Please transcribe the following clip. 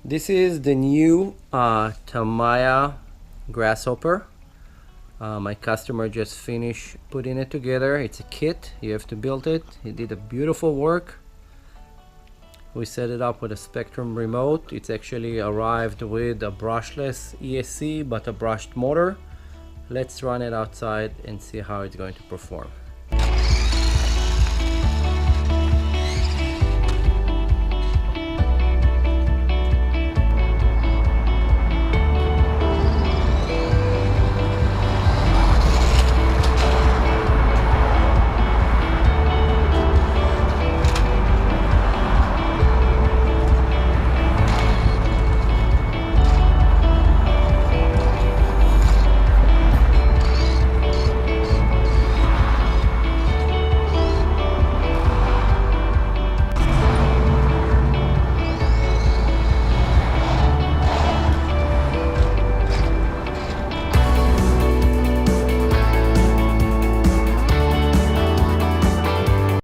This is the new Tamiya Grasshopper. My customer just finished putting it together. It's a kit, you have to build it. He did a beautiful work. We set it up with a Spectrum remote. It's actually arrived with a brushless ESC but a brushed motor. Let's run it outside and see how it's going to perform.